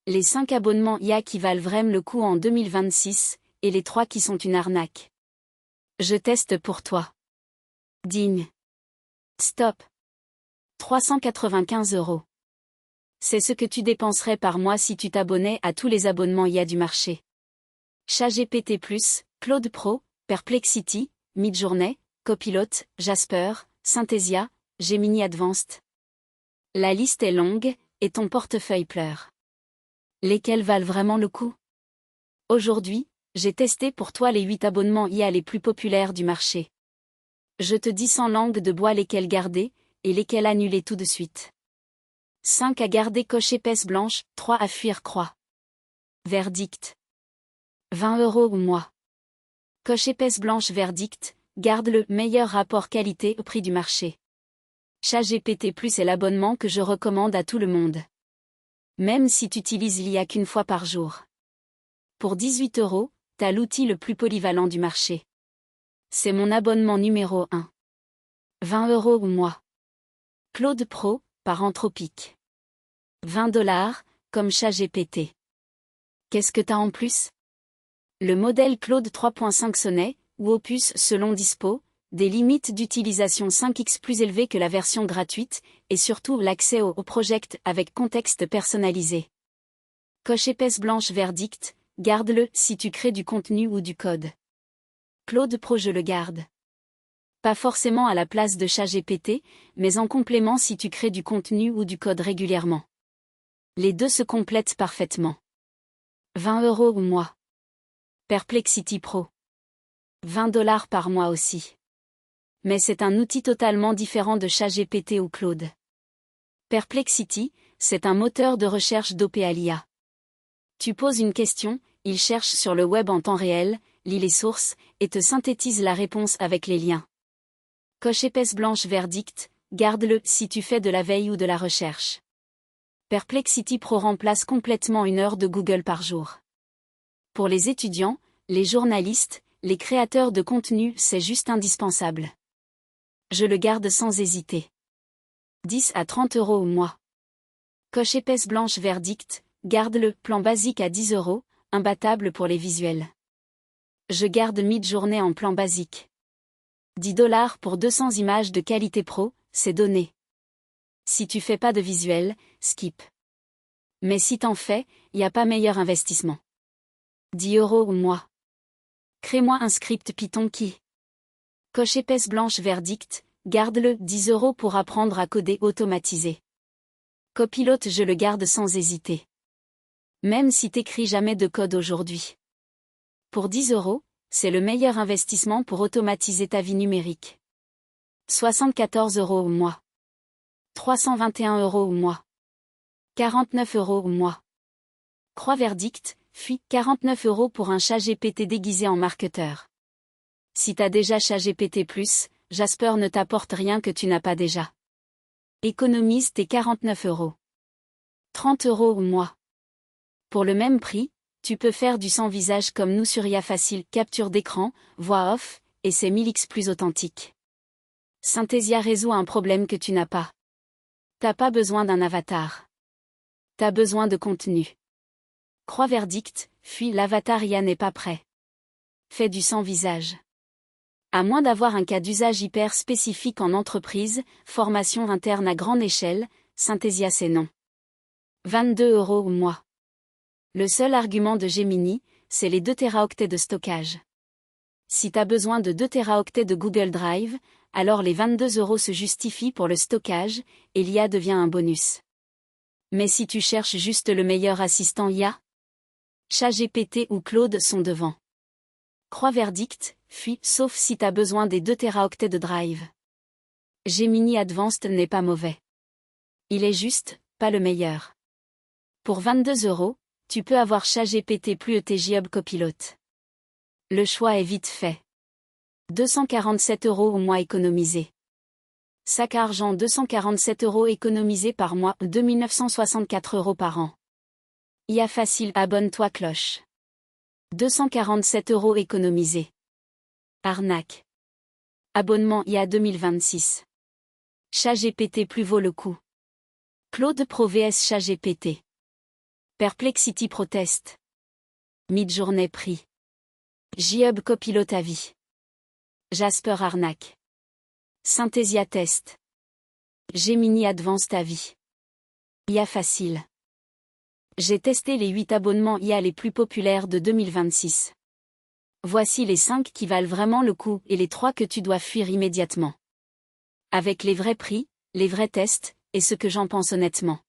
Les 5 abonnements IA qui valent vraiment le coup en 2026, et les 3 qui sont une arnaque. Je teste pour toi. Digne. Stop. 395 €. C'est ce que tu dépenserais par mois si tu t'abonnais à tous les abonnements IA du marché. ChatGPT+, Claude Pro, Perplexity, Midjourney, Copilot, Jasper, Synthesia, Gemini Advanced. La liste est longue, et ton portefeuille pleure. Lesquels valent vraiment le coup? Aujourd'hui, j'ai testé pour toi les 8 abonnements IA les plus populaires du marché. Je te dis sans langue de bois lesquels garder, et lesquels annuler tout de suite. 5 à garder coche épaisse blanche, 3 à fuir croix. Verdict. 20 € au mois. Coche épaisse blanche verdict, garde le meilleur rapport qualité au prix du marché. ChatGPT+ est l'abonnement que je recommande à tout le monde. Même si tu utilises l'IA qu'une fois par jour. Pour 18 €, t'as l'outil le plus polyvalent du marché. C'est mon abonnement numéro 1. 20 € au mois. Claude Pro, par Anthropic. 20 $, comme ChatGPT. Qu'est-ce que t'as en plus? Le modèle Claude 3.5 Sonnet, ou Opus selon Dispo, des limites d'utilisation 5x plus élevées que la version gratuite, et surtout l'accès au project avec contexte personnalisé. Coche épaisse blanche verdict, garde-le si tu crées du contenu ou du code. Claude Pro je le garde. Pas forcément à la place de ChatGPT, mais en complément si tu crées du contenu ou du code régulièrement. Les deux se complètent parfaitement. 20 € au mois. Perplexity Pro. 20 $ par mois aussi. Mais c'est un outil totalement différent de ChatGPT ou Claude. Perplexity, c'est un moteur de recherche dopé à l'IA. Tu poses une question, il cherche sur le web en temps réel, lit les sources, et te synthétise la réponse avec les liens. Coche épaisse blanche verdict, garde-le si tu fais de la veille ou de la recherche. Perplexity Pro remplace complètement 1 heure de Google par jour. Pour les étudiants, les journalistes, les créateurs de contenu, c'est juste indispensable. Je le garde sans hésiter. 10 à 30 € au mois. Coche épaisse blanche verdict, garde-le, plan basique à 10 €, imbattable pour les visuels. Je garde Midjourney en plan basique. 10 $ pour 200 images de qualité pro, c'est donné. Si tu fais pas de visuel, skip. Mais si t'en fais, y a pas meilleur investissement. 10 € au mois. Crée-moi un script Python qui. Coche épaisse blanche verdict, garde-le, 10 € pour apprendre à coder automatisé. Copilot je le garde sans hésiter. Même si t'écris jamais de code aujourd'hui. Pour 10 €, c'est le meilleur investissement pour automatiser ta vie numérique. 74 € au mois. 321 € au mois. 49 € au mois. Croix verdict, fuis, 49 € pour un ChatGPT déguisé en marketeur. Si t'as déjà ChatGPT+, Jasper ne t'apporte rien que tu n'as pas déjà. Économise tes 49 €. 30 € au mois. Pour le même prix, tu peux faire du sans visage comme nous sur IA Facile, capture d'écran, voix off, et c'est 1000x plus authentique. Synthesia résout un problème que tu n'as pas. T'as pas besoin d'un avatar. T'as besoin de contenu. Croix verdict, fuis, l'avatar IA n'est pas prêt. Fais du sans visage. À moins d'avoir un cas d'usage hyper spécifique en entreprise, formation interne à grande échelle, Synthesia c'est non. 22 € au mois. Le seul argument de Gemini, c'est les 2 téraoctets de stockage. Si t'as besoin de 2 téraoctets de Google Drive, alors les 22 € se justifient pour le stockage, et l'IA devient un bonus. Mais si tu cherches juste le meilleur assistant IA, ChatGPT ou Claude sont devant. Croix verdict, fuis, sauf si t'as besoin des 2 téraoctets de drive. Gemini Advanced n'est pas mauvais. Il est juste, pas le meilleur. Pour 22 €, tu peux avoir ChatGPT plus ETJ Hub Copilot. Le choix est vite fait. 247 € au mois économisé. Sac à argent 247 € économisés par mois, 2964 € par an. IA Facile, abonne-toi cloche. 247 € économisés. Arnaque. Abonnement IA 2026. ChatGPT plus vaut le coup. Claude Pro vs ChatGPT. Perplexity proteste. Midjourney prix. JHub Copilot avis. Jasper arnaque. Synthesia test. Gemini Advanced avis. IA facile. J'ai testé les 8 abonnements IA les plus populaires de 2026. Voici les 5 qui valent vraiment le coup et les 3 que tu dois fuir immédiatement. Avec les vrais prix, les vrais tests, et ce que j'en pense honnêtement.